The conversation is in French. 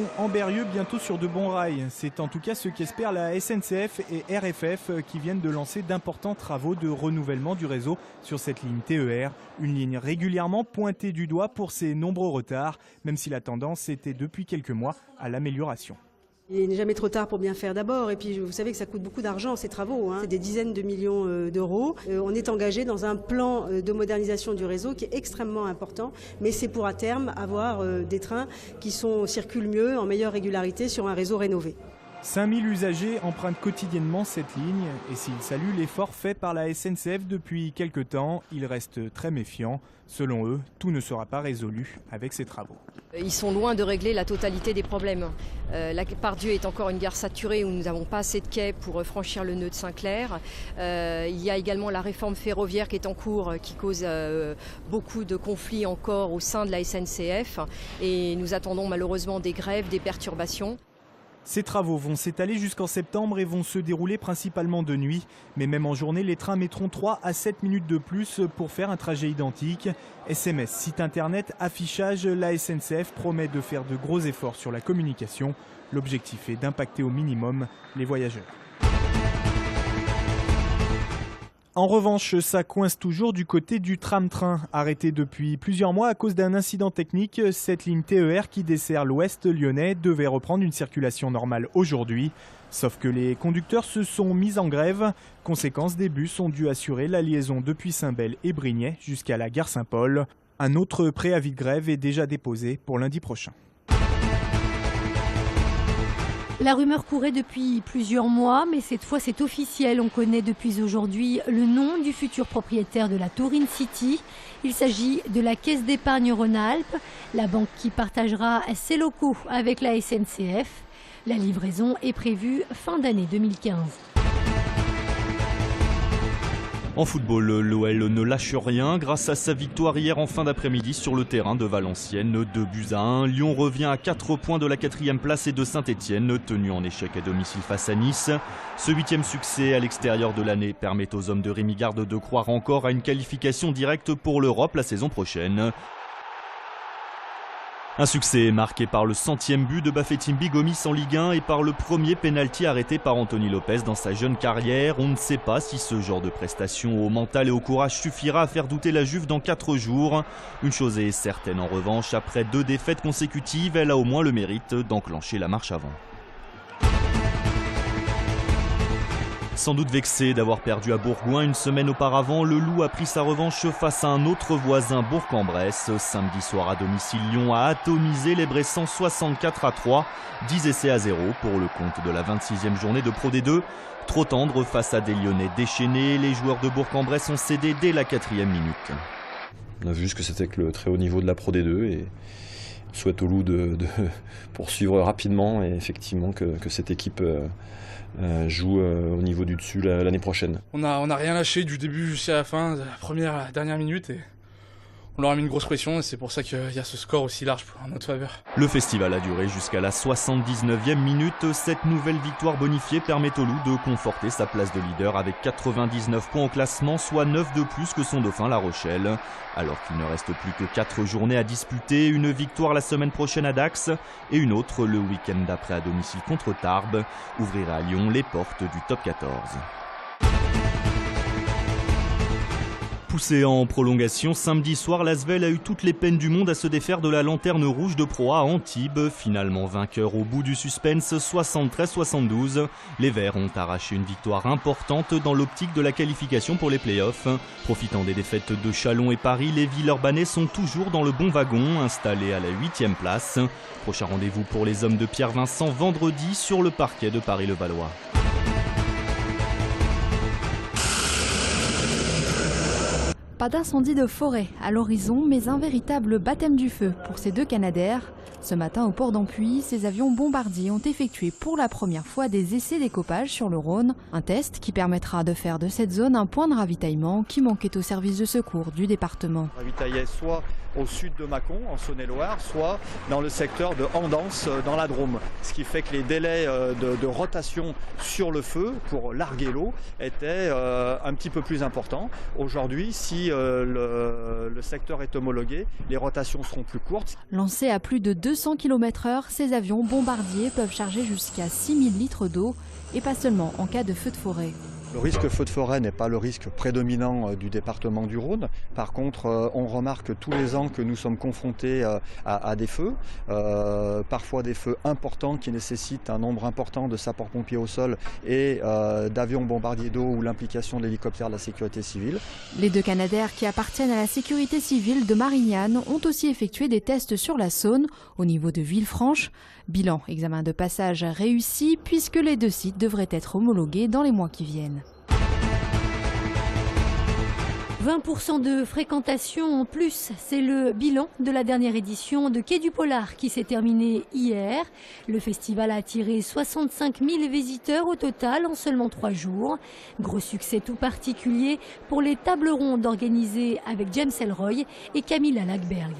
Lyon-Ambérieu bientôt sur de bons rails. C'est en tout cas ce qu'espèrent la SNCF et RFF qui viennent de lancer d'importants travaux de renouvellement du réseau sur cette ligne TER. Une ligne régulièrement pointée du doigt pour ses nombreux retards, même si la tendance était depuis quelques mois à l'amélioration. Il n'est jamais trop tard pour bien faire d'abord, et puis vous savez que ça coûte beaucoup d'argent ces travaux, c'est des dizaines de millions d'euros. On est engagé dans un plan de modernisation du réseau qui est extrêmement important, mais c'est pour à terme avoir des trains qui circulent mieux, en meilleure régularité sur un réseau rénové. 5000 usagers empruntent quotidiennement cette ligne et s'ils saluent l'effort fait par la SNCF depuis quelques temps, ils restent très méfiants. Selon eux, tout ne sera pas résolu avec ces travaux. Ils sont loin de régler la totalité des problèmes. La Pardieu est encore une gare saturée où nous n'avons pas assez de quais pour franchir le nœud de Saint-Clair. Il y a également la réforme ferroviaire qui est en cours, qui cause beaucoup de conflits encore au sein de la SNCF. Et nous attendons malheureusement des grèves, des perturbations. Ces travaux vont s'étaler jusqu'en septembre et vont se dérouler principalement de nuit. Mais même en journée, les trains mettront 3 à 7 minutes de plus pour faire un trajet identique. SMS, site internet, affichage, la SNCF promet de faire de gros efforts sur la communication. L'objectif est d'impacter au minimum les voyageurs. En revanche, ça coince toujours du côté du tram-train. Arrêté depuis plusieurs mois à cause d'un incident technique, cette ligne TER qui dessert l'ouest lyonnais devait reprendre une circulation normale aujourd'hui. Sauf que les conducteurs se sont mis en grève. Conséquence, des bus ont dû assurer la liaison depuis Saint-Bel et Brignais jusqu'à la gare Saint-Paul. Un autre préavis de grève est déjà déposé pour lundi prochain. La rumeur courait depuis plusieurs mois, mais cette fois c'est officiel. On connaît depuis aujourd'hui le nom du futur propriétaire de la Taurine City. Il s'agit de la Caisse d'épargne Rhône-Alpes, la banque qui partagera ses locaux avec la SNCF. La livraison est prévue fin d'année 2015. En football, l'OL ne lâche rien grâce à sa victoire hier en fin d'après-midi sur le terrain de Valenciennes, 2-1. Lyon revient à 4 points de la 4e place et de Saint-Etienne, tenu en échec à domicile face à Nice. Ce 8e succès à l'extérieur de l'année permet aux hommes de Rémi Garde de croire encore à une qualification directe pour l'Europe la saison prochaine. Un succès marqué par le 100e but de Bafétimbi Gomis en Ligue 1 et par le premier pénalty arrêté par Anthony Lopez dans sa jeune carrière. On ne sait pas si ce genre de prestation au mental et au courage suffira à faire douter la Juve dans 4 jours. Une chose est certaine en revanche, après 2 défaites consécutives, elle a au moins le mérite d'enclencher la marche avant. Sans doute vexé d'avoir perdu à Bourgoin une semaine auparavant, le Loup a pris sa revanche face à un autre voisin, Bourg-en-Bresse. Samedi soir à domicile, Lyon a atomisé les Bressans 64-3, 10 essais à 0 pour le compte de la 26e journée de Pro D2. Trop tendre face à des Lyonnais déchaînés, les joueurs de Bourg-en-Bresse ont cédé dès la 4e minute. On a vu ce que c'était que le très haut niveau de la Pro D2 et on souhaite au Loup de poursuivre rapidement et effectivement que cette équipe joue au niveau du dessus l'année prochaine. On n'a rien lâché du début jusqu'à la fin, de la première à la dernière minute et on leur a mis une grosse pression et c'est pour ça qu'il y a ce score aussi large en notre faveur. Le festival a duré jusqu'à la 79e minute. Cette nouvelle victoire bonifiée permet au Loup de conforter sa place de leader avec 99 points au classement, soit 9 de plus que son dauphin La Rochelle. Alors qu'il ne reste plus que 4 journées à disputer, une victoire la semaine prochaine à Dax et une autre le week-end d'après à domicile contre Tarbes ouvrira à Lyon les portes du top 14. Poussé en prolongation, samedi soir, l'Asvel a eu toutes les peines du monde à se défaire de la lanterne rouge de Pro A à Antibes. Finalement vainqueur au bout du suspense, 73-72. Les Verts ont arraché une victoire importante dans l'optique de la qualification pour les playoffs. Profitant des défaites de Châlons et Paris, les Villeurbanais sont toujours dans le bon wagon, installés à la 8e place. Prochain rendez-vous pour les hommes de Pierre Vincent vendredi sur le parquet de Paris-Levallois. Pas d'incendie de forêt à l'horizon, mais un véritable baptême du feu pour ces 2 Canadaires. Ce matin, au port d'Ampuy, ces avions bombardiers ont effectué pour la première fois des essais d'écopage sur le Rhône. Un test qui permettra de faire de cette zone un point de ravitaillement qui manquait au service de secours du département. Ravitaillait soit au sud de Mâcon, en Saône-et-Loire, soit dans le secteur de Andance, dans la Drôme. Ce qui fait que les délais de rotation sur le feu pour larguer l'eau étaient un petit peu plus importants. Aujourd'hui, si le secteur est homologué, les rotations seront plus courtes. Lancé à plus de 2 200 km/h, ces avions bombardiers peuvent charger jusqu'à 6000 litres d'eau, et pas seulement en cas de feu de forêt. Le risque feu de forêt n'est pas le risque prédominant du département du Rhône. Par contre, on remarque tous les ans que nous sommes confrontés à des feux, parfois des feux importants qui nécessitent un nombre important de sapeurs-pompiers au sol et d'avions bombardiers d'eau ou l'implication de l'hélicoptère de la sécurité civile. Les 2 Canadair qui appartiennent à la sécurité civile de Marignane ont aussi effectué des tests sur la Saône au niveau de Villefranche. Bilan, examen de passage réussi puisque les 2 sites devraient être homologués dans les mois qui viennent. 20% de fréquentation en plus, c'est le bilan de la dernière édition de Quai du Polar qui s'est terminée hier. Le festival a attiré 65 000 visiteurs au total en seulement 3 jours. Gros succès tout particulier pour les tables rondes organisées avec James Ellroy et Camilla Lackberg.